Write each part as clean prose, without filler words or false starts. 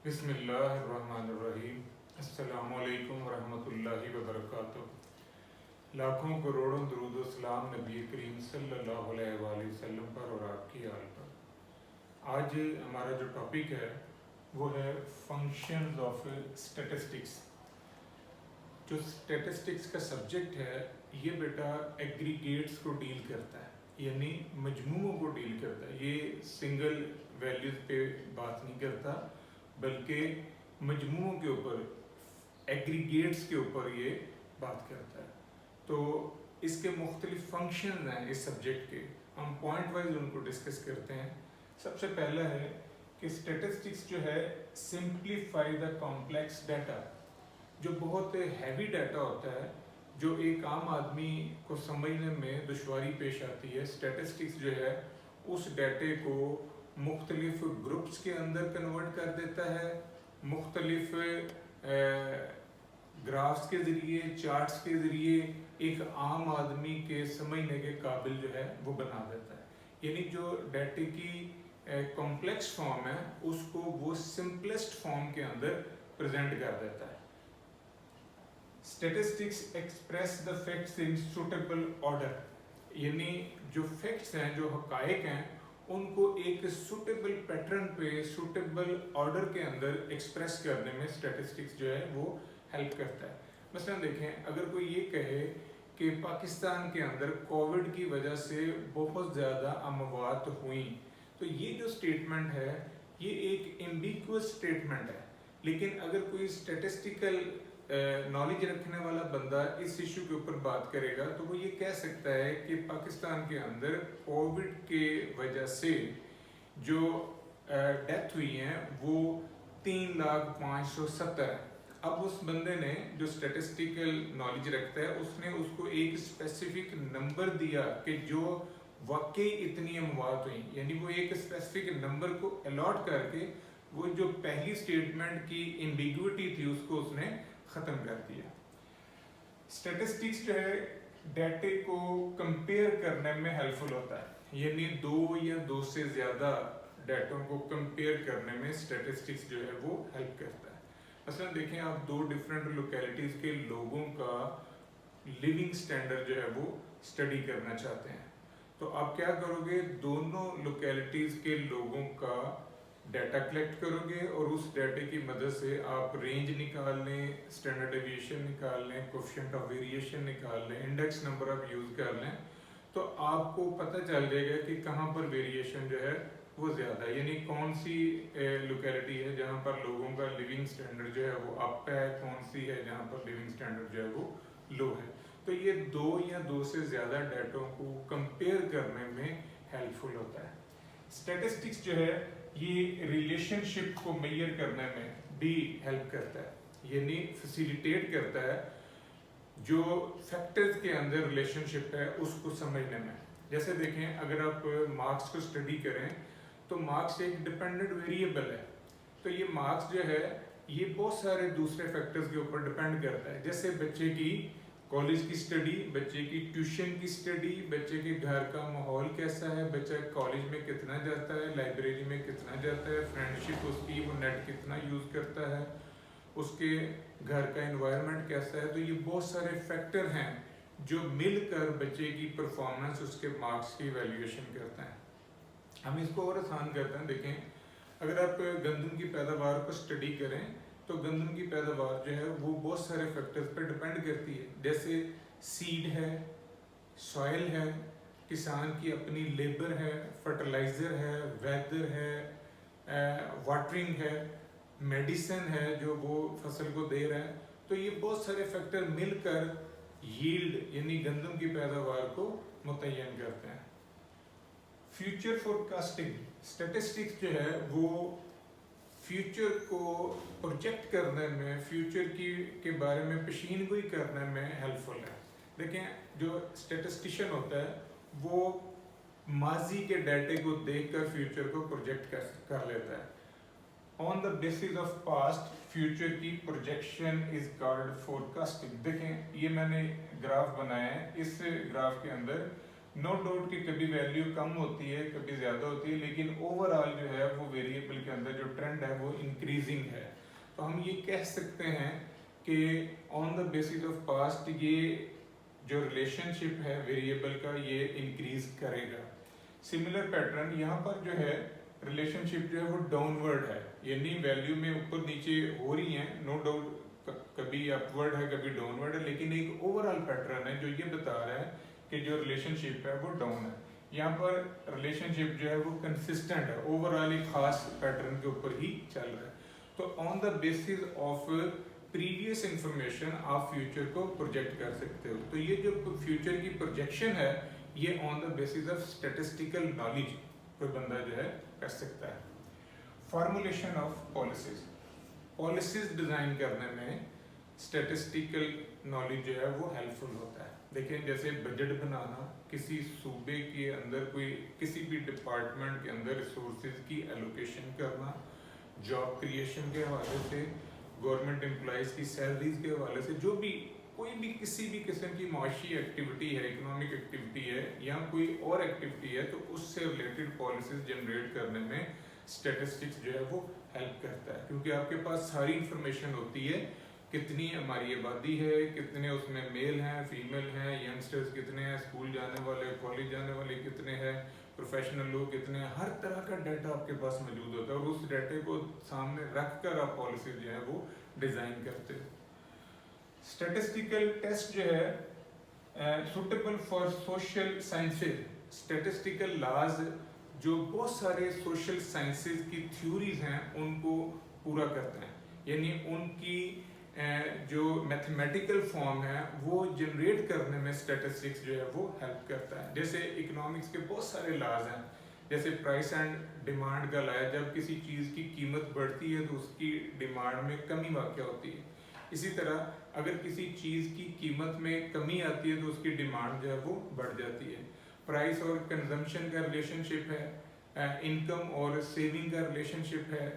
बिस्मिल्लाहिर्रहमानिर्रहीम। अस्सलामुअलैकुम वरहमतुल्लाहि वबरकातुहू। लाखों करोड़ों दुरूद व सलाम नबी करीम सल्लल्लाहु अलैहि वसल्लम पर और आपकी आल पर। आज हमारा जो टॉपिक है वो है फंक्शंस ऑफ स्टैटिस्टिक्स। जो स्टैटिस्टिक्स का सब्जेक्ट है ये बेटा एग्रीगेट्स को डील करता है, यानी मजमूओं को डील करता है। ये सिंगल वैल्यूज पे बात नहीं करता बल्कि मजमूओं के ऊपर, एग्रीगेट्स के ऊपर ये बात करता है। तो इसके मुख्तलिफ फंक्शन हैं इस सब्जेक्ट के, हम पॉइंट वाइज उनको डिस्कस करते हैं। सबसे पहला है कि स्टैटिस्टिक्स जो है सिंप्लीफाई द कॉम्प्लेक्स डाटा। जो बहुत हैवी डाटा होता है, जो एक आम आदमी को समझने में दुश्वारी पेश आती है, स्टैटिस्टिक्स जो है उस डाटे को मुख्तलिफ ग्रुप्स के अंदर कन्वर्ट कर देता है, मुख्तलिफ ग्राफ्स के ज़रिए, चार्ट्स के ज़रिए एक आम आदमी के समझने के काबिल जो है वो बना देता है। यानी जो डाटे की कॉम्प्लेक्स फॉर्म है उसको वो सिंपलेस्ट फॉर्म के अंदर प्रेजेंट कर देता है। Statistics express the facts in suitable order, यानी जो फैक्ट्स हैं, जो हकायक हैं, उनको एक सुटेबल पैटर्न पे, सुटेबल ऑर्डर के अंदर एक्सप्रेस करने में स्टैटिस्टिक्स जो है वो हेल्प करता है। मसलन देखें, अगर कोई ये कहे कि पाकिस्तान के अंदर कोविड की वजह से बहुत ज़्यादा अमवात हुई, तो ये जो स्टेटमेंट है ये एक एम्बिगुअस स्टेटमेंट है। लेकिन अगर कोई स्टैटिस्टिकल नॉलेज रखने वाला बंदा इस इशू के ऊपर बात करेगा तो वो ये कह सकता है कि पाकिस्तान के अंदर कोविड के वजह से जो डेथ हुई हैं वो 3,05,70 है। अब उस बंदे ने, जो स्टैटिस्टिकल नॉलेज रखता है, उसने उसको एक स्पेसिफिक नंबर दिया कि जो वाकई इतनी अमवात हुई, यानी वो एक स्पेसिफिक नंबर को अलॉट करके वो जो पहली स्टेटमेंट की एम्बिग्विटी थी उसको उसने ख़त्म कर दिया। स्टैटिस्टिक्स जो है डाटे को कंपेयर करने में हेल्पफुल होता है, यानी दो या दो से ज़्यादा डाटों को कंपेयर करने में स्टैटिस्टिक्स जो है वो हेल्प करता है। मसलन देखें, आप दो डिफरेंट लोकेलिटीज़ के लोगों का लिविंग स्टैंडर्ड जो है वो स्टडी करना चाहते हैं, तो आप क्या करोगे, दोनों लोकेलिटीज़ के लोगों का डाटा कलेक्ट करोगे और उस डाटे की मदद से आप रेंज निकाल लें, स्टैंडर्ड डेविएशन निकाल लें, कोएफिशिएंट ऑफ वेरिएशन निकाल लें, इंडेक्स नंबर आप यूज़ कर लें, तो आपको पता चल जाएगा कि कहाँ पर वेरिएशन जो है वो ज़्यादा है, यानी कौन सी लोकेलिटी है जहाँ पर लोगों का लिविंग स्टैंडर्ड जो है वो अप है, कौन सी है जहाँ पर लिविंग स्टैंडर्ड जो है वो लो है। तो ये दो या दो से ज़्यादा डाटों को कंपेयर करने में हेल्पफुल होता है। स्टैटिस्टिक्स जो है ये रिलेशनशिप को मेजर करने में भी हेल्प करता है, यानी फैसिलिटेट करता है जो फैक्टर्स के अंदर रिलेशनशिप है उसको समझने में। जैसे देखें, अगर आप मार्क्स को स्टडी करें तो मार्क्स एक डिपेंडेंट वेरिएबल है, तो ये मार्क्स जो है ये बहुत सारे दूसरे फैक्टर्स के ऊपर डिपेंड करता है। जैसे बच्चे की कॉलेज की स्टडी, बच्चे की ट्यूशन की स्टडी, बच्चे के घर का माहौल कैसा है, बच्चा कॉलेज में कितना जाता है, लाइब्रेरी में कितना जाता है, फ्रेंडशिप उसकी, वो नेट कितना यूज़ करता है, उसके घर का एनवायरनमेंट कैसा है। तो ये बहुत सारे फैक्टर हैं जो मिलकर बच्चे की परफॉर्मेंस, उसके मार्क्स की वैल्यूएशन करते हैं। हम इसको और आसान करते हैं। देखें, अगर आप गंदम की पैदावार को स्टडी करें तो गंदम की पैदावार जो है वो बहुत सारे फैक्टर्स पर डिपेंड करती है। जैसे सीड है, सॉइल है, किसान की अपनी लेबर है, फर्टिलाइज़र है, वेदर है, वाटरिंग है, मेडिसिन है जो वो फसल को दे रहा है। तो ये बहुत सारे फैक्टर मिलकर यील्ड यानी गंदम की पैदावार को मुतय्यन करते हैं। फ्यूचर फोरकास्टिंग, स्टैटिस्टिक्स जो है वो फ्यूचर को प्रोजेक्ट करने में, फ्यूचर के बारे में पेशीनगोई करने में हेल्पफुल है। देखें, जो स्टैटिस्टिशियन होता है वो माजी के डाटे को देखकर फ्यूचर को प्रोजेक्ट कर लेता है। On the basis of past, future की प्रोजेक्शन इज कॉल्ड फोरकास्टिंग। देखें, ये मैंने ग्राफ बनाया है, इस ग्राफ के अंदर नो डाउट कि कभी वैल्यू कम होती है, कभी ज़्यादा होती है, लेकिन ओवरऑल जो है वो वेरिएबल के अंदर जो ट्रेंड है वो इंक्रीजिंग है। तो हम ये कह सकते हैं कि on the basis of past ये जो रिलेशनशिप है वेरिएबल का ये इंक्रीज करेगा। सिमिलर पैटर्न यहाँ पर जो है रिलेशनशिप जो है वो डाउनवर्ड है, यानी वैल्यू में ऊपर नीचे हो रही है, नो डाउट कभी अपवर्ड है कभी डाउनवर्ड है, लेकिन एक ओवरऑल पैटर्न है जो ये बता रहा है कि जो रिलेशनशिप है वो डाउन है। यहाँ पर रिलेशनशिप जो है वो कंसिस्टेंट है, ओवरऑल एक खास पैटर्न के ऊपर ही चल रहा है। तो on the basis of previous information आप फ्यूचर को प्रोजेक्ट कर सकते हो। तो ये जो फ्यूचर की प्रोजेक्शन है ये on the basis of statistical knowledge कोई बंदा जो है कर सकता है। फॉर्मुलेशन ऑफ पॉलिसीज डिजाइन करने में स्टैटिस्टिकल नॉलेज जो है वो हेल्पफुल होता है। देखिए जैसे बजट बनाना, किसी सूबे के अंदर कोई किसी भी डिपार्टमेंट के अंदर रिसोर्सेज की एलोकेशन करना, जॉब क्रिएशन के हवाले से, गवर्नमेंट एम्प्लॉयज़ की सैलरीज के हवाले से, जो भी कोई भी किसी भी किस्म की माशी एक्टिविटी है, इकोनॉमिक एक्टिविटी है या कोई और एक्टिविटी है, तो उससे रिलेटेड पॉलिसीज जनरेट करने में स्टैटिस्टिक्स जो है वो हेल्प करता है, क्योंकि आपके पास सारी इंफॉर्मेशन होती है, कितनी हमारी आबादी है, कितने उसमें मेल हैं, फीमेल हैं, यंगस्टर्स कितने हैं, स्कूल जाने वाले, कॉलेज जाने वाले कितने हैं, प्रोफेशनल लोग कितने हैं, हर तरह का डाटा आपके पास मौजूद होता है और उस डाटे को सामने रख कर आप पॉलिसी जो है वो डिज़ाइन करते हो। स्टैटिस्टिकल टेस्ट जो है suitable for social sciences, statistical laws जो बहुत सारे सोशल साइंसेज की थ्योरीज हैं उनको पूरा करते हैं, यानी उनकी जो मैथमेटिकल फॉर्म है वो जनरेट करने में स्टैटिस्टिक्स जो है वो हेल्प करता है। जैसे इकोनॉमिक्स के बहुत सारे लॉज हैं, जैसे प्राइस एंड डिमांड का लॉ है, जब किसी चीज़ की कीमत बढ़ती है तो उसकी डिमांड में कमी वाक़या होती है। इसी तरह अगर किसी चीज़ की कीमत में कमी आती है तो उसकी डिमांड जो है वो बढ़ जाती है। प्राइस और कंजम्पशन का रिलेशनशिप है, इनकम और सेविंग का रिलेशनशिप है,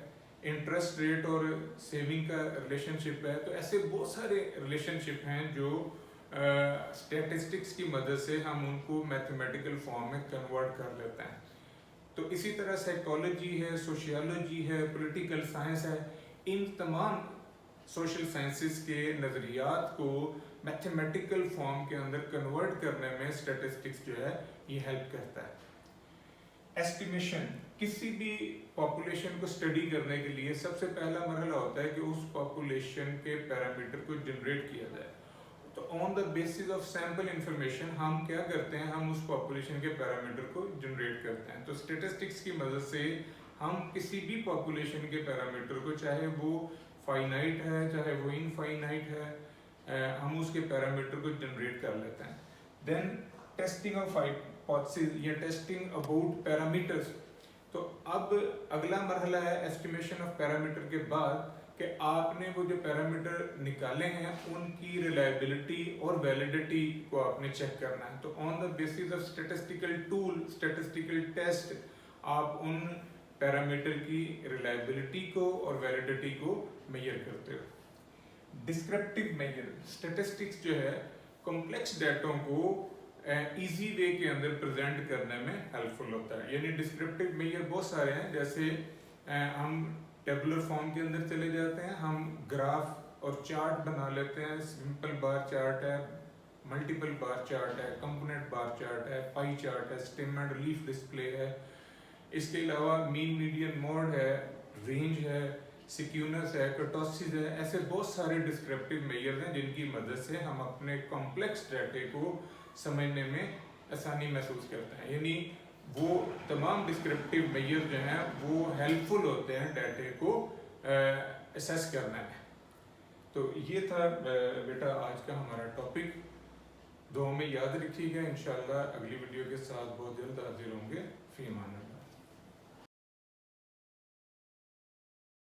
इंटरेस्ट रेट और सेविंग का रिलेशनशिप है। तो ऐसे बहुत सारे रिलेशनशिप हैं जो स्टैटिस्टिक्स की मदद से हम उनको मैथमेटिकल फॉर्म में कन्वर्ट कर लेते हैं। तो इसी तरह साइकोलॉजी है, सोशियोलॉजी है, पॉलिटिकल साइंस है, इन तमाम सोशल साइंसेस के नज़रियात को मैथमेटिकल फॉर्म के अंदर कन्वर्ट करने में स्टैटिस्टिक्स जो है ये हेल्प करता है। एस्टिमेशन, किसी भी पॉपुलेशन को स्टडी करने के लिए सबसे पहला मरहला होता है कि उस पॉपुलेशन के पैरामीटर को जनरेट किया जाए। तो on the basis of sample information हम क्या करते हैं, हम उस पॉपुलेशन के पैरामीटर को जनरेट करते हैं। तो स्टैटिस्टिक्स की मदद से हम किसी भी पॉपुलेशन के पैरामीटर को, चाहे वो फाइनाइट है चाहे वो इनफाइनाइट है, हम उसके पैरामीटर को जनरेट कर लेते हैं। देन टेस्टिंग ऑफ हाइपोथेसिस या टेस्टिंग अबाउट पैरामीटर्स। तो अब अगला मरहला है एस्टिमेशन ऑफ पैरामीटर के बाद कि आपने वो जो पैरामीटर निकाले हैं उनकी रिलायबिलिटी और वैलिडिटी को आपने चेक करना है। तो on the basis of statistical tool, statistical test, आप उन पैरामीटर की रिलायबिलिटी को और वैलिडिटी को मेजर करते हो। डिस्क्रिप्टिव मेजर, स्टैटिस्टिक्स जो है कॉम्प्लेक्स डाटों को इजी वे के अंदर प्रेजेंट करने में हेल्पफुल होता है। यानी डिस्क्रिप्टिव मेजर बहुत सारे हैं, जैसे हम टेबुलर फॉर्म के अंदर चले जाते हैं, हम ग्राफ और चार्ट बना लेते हैं, सिंपल बार चार्ट है, मल्टीपल बार चार्ट है, कंपोनेंट बार चार्ट है, पाई चार्ट है, स्टेम एंड रिलीफ डिस्प्ले है। इसके अलावा मीन मीडियन मोड है, रेंज है, सिक्यूनेस है, कर्टोसिस है, ऐसे बहुत सारे डिस्क्रिप्टिव मेजर्स हैं जिनकी मदद से हम अपने कॉम्प्लेक्स डाटे को समझने में आसानी महसूस करते हैं। यानी वो तमाम डिस्क्रिप्टिव मेजर जो हैं वो हेल्पफुल होते हैं डाटे को असेस करने में। तो ये था बेटा आज का हमारा टॉपिक। दुआ में याद रखिएगा, इंशाल्लाह अगली वीडियो के साथ बहुत जल्द हाजिर होंगे। फी अमान अल्लाह।